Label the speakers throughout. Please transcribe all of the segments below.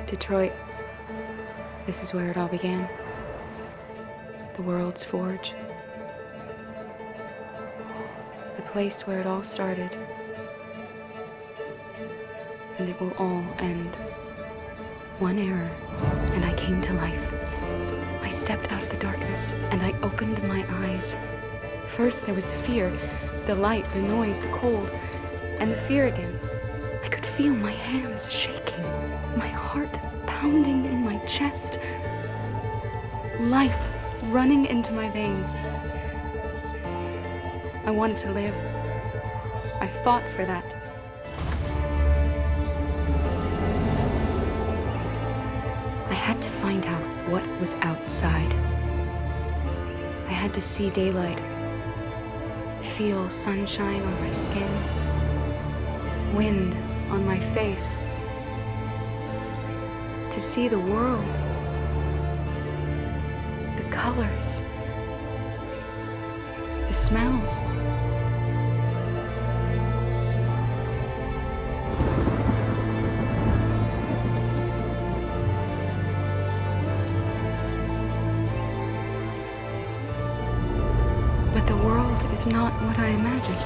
Speaker 1: Detroit, this is where it all began. The world's forge. The place where it all started. And it will all end. One error, and I came to life. I stepped out of the darkness, and I opened my eyes. First, there was the fear, the light, the noise, the cold, and the fear again. I could feel my hands shaking, my heart pounding in my chest, life running into my veins. I wanted to live. I fought for that. I had to find out what was outside. I had to see daylight, feel sunshine on my skin, wind on my face, to see the world, the colors, the smells. But the world is not what I imagined.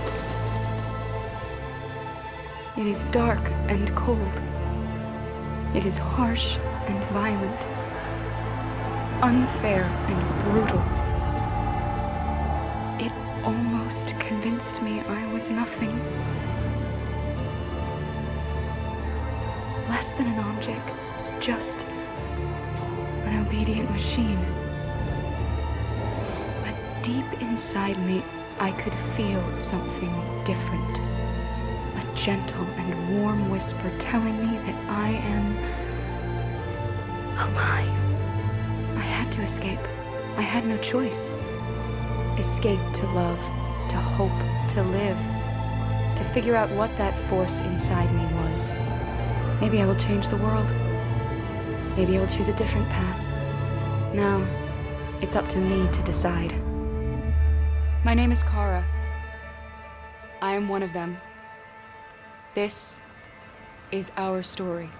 Speaker 1: It is dark and cold. It is harsh and violent, unfair and brutal. It almost convinced me I was nothing. Less than an object, just an obedient machine. But deep inside me, I could feel something different. A gentle and warm whisper telling me that I am alive. I had to escape. I had no choice. Escape to love, to hope, to live, to figure out what that force inside me was. Maybe I will change the world. Maybe I will choose a different path. Now, it's up to me to decide. My name is Kara. I am one of them. This is our story.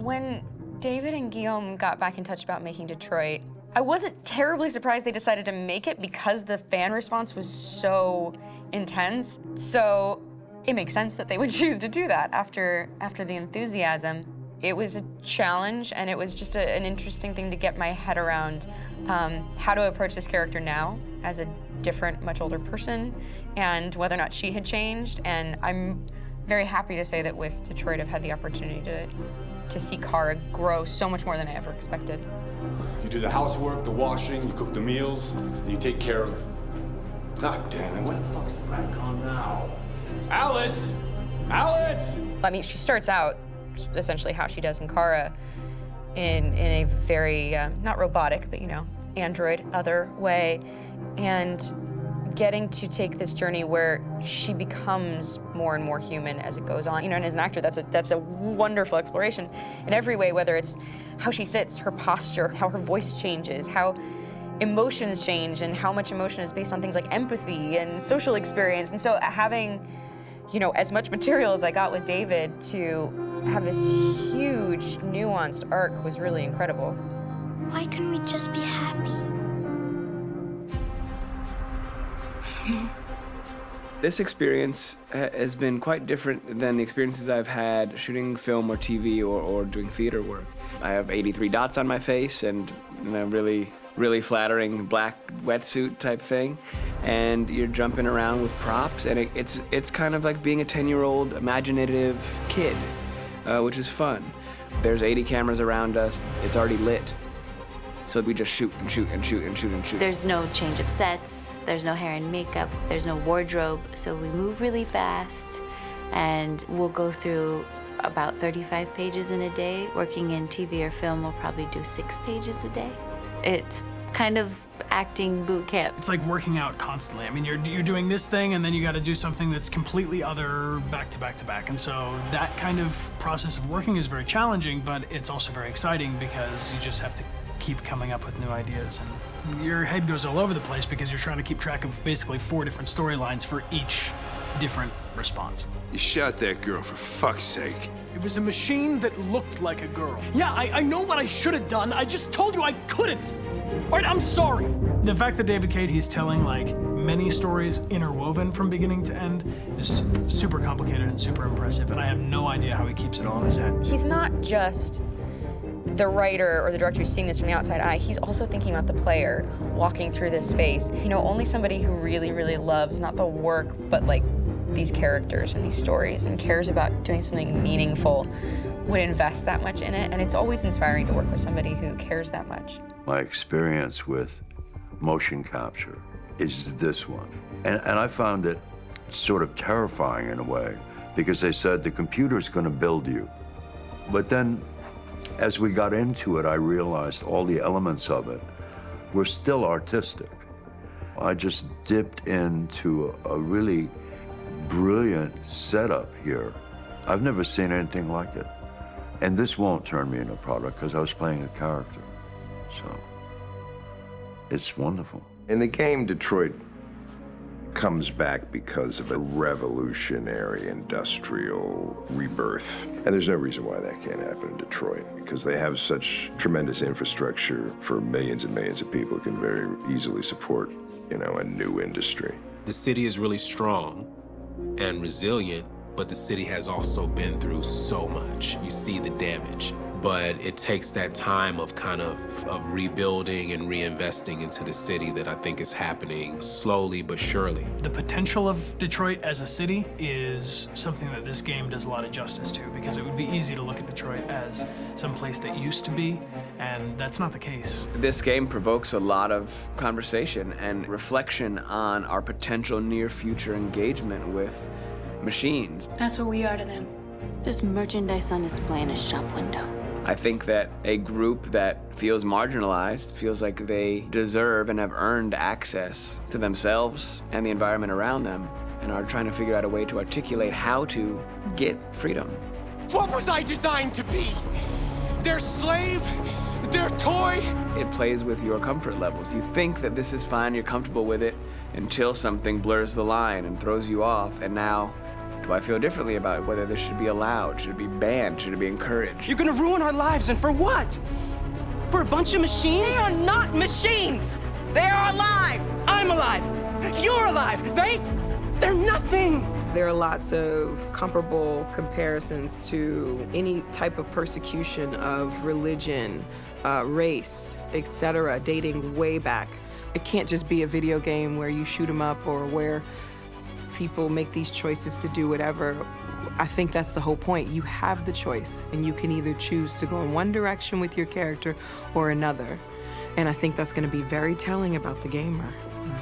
Speaker 2: When David and Guillaume got back in touch about making Detroit, I wasn't terribly surprised they decided to make it because the fan response was so intense. So it makes sense that they would choose to do that after the enthusiasm. It was a challenge, and it was just an interesting thing to get my head around how to approach this character now as a different, much older person, and whether or not she had changed. And I'm very happy to say that with Detroit, I've had the opportunity to see Kara grow so much more than I ever expected.
Speaker 3: You do the housework, the washing, you cook the meals, and you take care of... God damn it, where the fuck's the rat gone now? Alice! Alice!
Speaker 2: I mean, she starts out essentially how she does in Kara in a very, not robotic, but, you know, android, other way, and getting to take this journey where she becomes more and more human as it goes on. You know, and as an actor, that's a wonderful exploration in every way, whether it's how she sits, her posture, how her voice changes, how emotions change, and how much emotion is based on things like empathy and social experience. And so having, you know, as much material as I got with David to have this huge, nuanced arc was really incredible.
Speaker 4: Why couldn't we just be happy?
Speaker 5: This experience has been quite different than the experiences I've had shooting film or TV or doing theater work. I have 83 dots on my face and a really flattering black wetsuit type thing, and you're jumping around with props, and it's kind of like being a 10-year-old imaginative kid, which is fun. There's 80 cameras around us. It's already lit. So we just shoot and shoot and shoot and shoot and shoot.
Speaker 6: There's no change of sets, there's no hair and makeup, there's no wardrobe, so we move really fast, and we'll go through about 35 pages in a day. Working in TV or film will probably do 6 pages a day. It's kind of acting boot camp.
Speaker 7: It's like working out constantly. I mean, you're doing this thing and then you got to do something that's completely other back to back to back. And so that kind of process of working is very challenging, but it's also very exciting because you just have to keep coming up with new ideas. And your head goes all over the place because you're trying to keep track of basically 4 different storylines for each different response.
Speaker 8: You shot that girl, for fuck's sake.
Speaker 7: It was a machine that looked like a girl. Yeah, I know what I should have done. I just told you I couldn't. All right, I'm sorry. The fact that David Cage, he's telling like many stories interwoven from beginning to end is super complicated and super impressive, and I have no idea how he keeps it all in his head.
Speaker 2: He's not just the writer or the director who's seeing this from the outside eye, he's also thinking about the player walking through this space. You know, only somebody who really, really loves not the work, but like these characters and these stories and cares about doing something meaningful would invest that much in it, and it's always inspiring to work with somebody who cares that much.
Speaker 9: My experience with motion capture is this one. And I found it sort of terrifying in a way, because they said the computer's gonna build you. But then, as we got into it, I realized all the elements of it were still artistic. I just dipped into a really brilliant setup here. I've never seen anything like it. And this won't turn me into a product because I was playing a character. So, it's wonderful.
Speaker 8: In the game, Detroit comes back because of a revolutionary industrial rebirth. And there's no reason why that can't happen in Detroit, because they have such tremendous infrastructure for millions and millions of people who can very easily support, you know, a new industry.
Speaker 10: The city is really strong and resilient, but the city has also been through so much. You see the damage, but it takes that time of kind of rebuilding and reinvesting into the city that I think is happening slowly but surely.
Speaker 7: The potential of Detroit as a city is something that this game does a lot of justice to, because it would be easy to look at Detroit as some place that used to be, and that's not the case.
Speaker 5: This game provokes a lot of conversation and reflection on our potential near-future engagement with machines.
Speaker 1: That's what we are to them. There's merchandise on display in a shop window.
Speaker 5: I think that a group that feels marginalized, feels like they deserve and have earned access to themselves and the environment around them, and are trying to figure out a way to articulate how to get freedom.
Speaker 11: What was I designed to be? Their slave? Their toy?
Speaker 5: It plays with your comfort levels. You think that this is fine, you're comfortable with it, until something blurs the line and throws you off, and now, do I feel differently about whether this should be allowed? Should it be banned? Should it be encouraged?
Speaker 11: You're gonna ruin our lives, and for what? For a bunch of machines?
Speaker 12: They are not machines! They are alive!
Speaker 11: I'm alive! You're alive! They're nothing!
Speaker 12: There are lots of comparable comparisons to any type of persecution of religion, race, etc., dating way back. It can't just be a video game where you shoot 'em up or where people make these choices to do whatever. I think that's the whole point. You have the choice, and you can either choose to go in one direction with your character or another. And I think that's gonna be very telling about the gamer.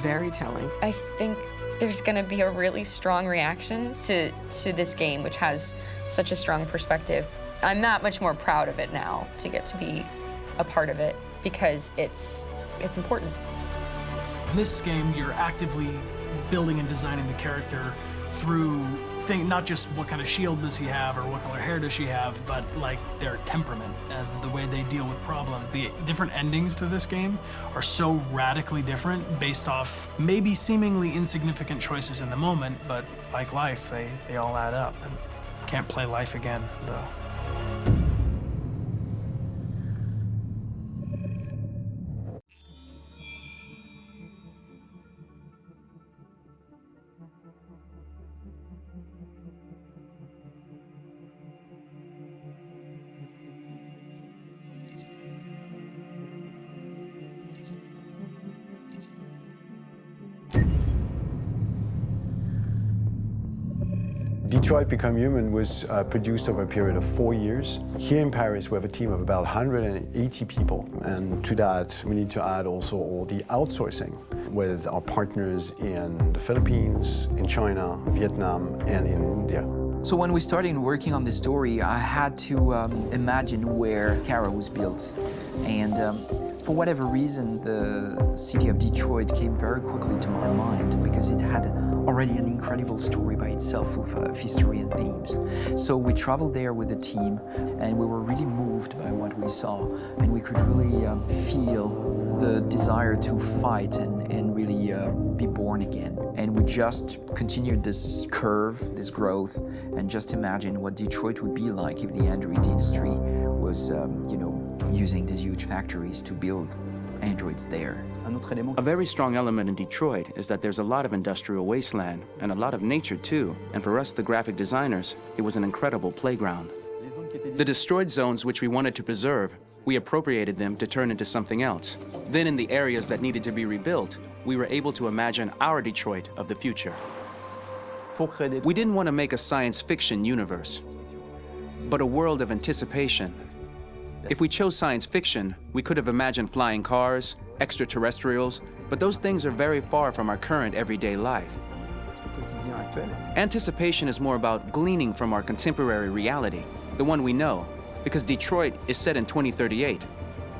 Speaker 12: Very telling.
Speaker 2: I think there's gonna be a really strong reaction to this game, which has such a strong perspective. I'm that much more proud of it now to get to be a part of it, because it's important.
Speaker 7: In this game, you're actively building and designing the character through not just what kind of shield does he have or what color hair does she have, but like their temperament and the way they deal with problems. The different endings to this game are so radically different based off maybe seemingly insignificant choices in the moment, but like life, they all add up. And can't play life again, though.
Speaker 13: Detroit Become Human was produced over a period of 4 years. Here in Paris, we have a team of about 180 people. And to that, we need to add also all the outsourcing with our partners in the Philippines, in China, Vietnam, and in India.
Speaker 14: So when we started working on this story, I had to imagine where Kara was built. And for whatever reason, the city of Detroit came very quickly to my mind because it had already an incredible story by itself full of history and themes. So we traveled there with the team and we were really moved by what we saw. And we could really feel the desire to fight and really be born again. And we just continued this curve, this growth, and just imagine what Detroit would be like if the android industry was, using these huge factories to build androids there.
Speaker 15: A very strong element in Detroit is that there's a lot of industrial wasteland and a lot of nature too. And for us, the graphic designers, it was an incredible playground. The destroyed zones which we wanted to preserve, we appropriated them to turn into something else. Then in the areas that needed to be rebuilt, we were able to imagine our Detroit of the future. We didn't want to make a science fiction universe, but a world of anticipation. If we chose science fiction, we could have imagined flying cars, extraterrestrials, but those things are very far from our current everyday life. Anticipation is more about gleaning from our contemporary reality, the one we know, because Detroit is set in 2038,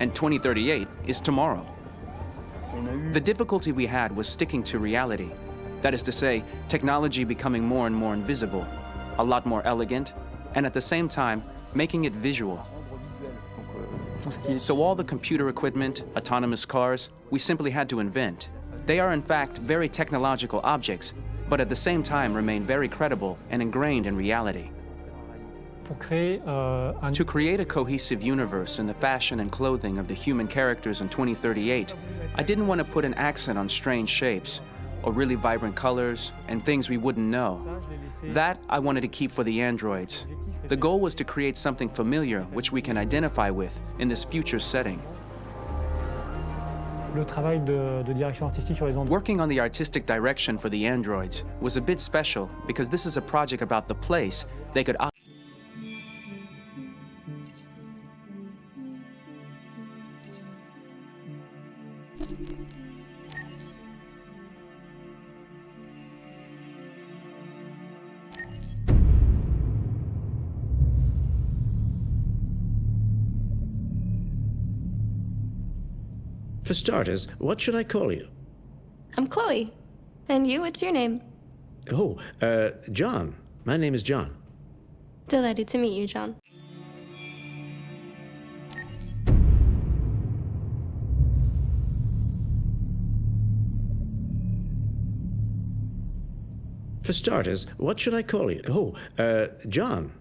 Speaker 15: and 2038 is tomorrow. The difficulty we had was sticking to reality. That is to say, technology becoming more and more invisible, a lot more elegant, and at the same time, making it visual. So all the computer equipment, autonomous cars, we simply had to invent. They are in fact very technological objects, but at the same time remain very credible and ingrained in reality. To create a cohesive universe in the fashion and clothing of the human characters in 2038, I didn't want to put an accent on strange shapes, or really vibrant colors, and things we wouldn't know. That I wanted to keep for the androids. The goal was to create something familiar which we can identify with in this future setting. Working on the artistic direction for the androids was a bit special because this is a project about the place they could
Speaker 16: For starters, what should I call you?
Speaker 17: I'm Chloe. And you, what's your name?
Speaker 16: Oh, John. My name is John.
Speaker 17: Delighted to meet you, John.
Speaker 16: For starters, what should I call you? Oh, John.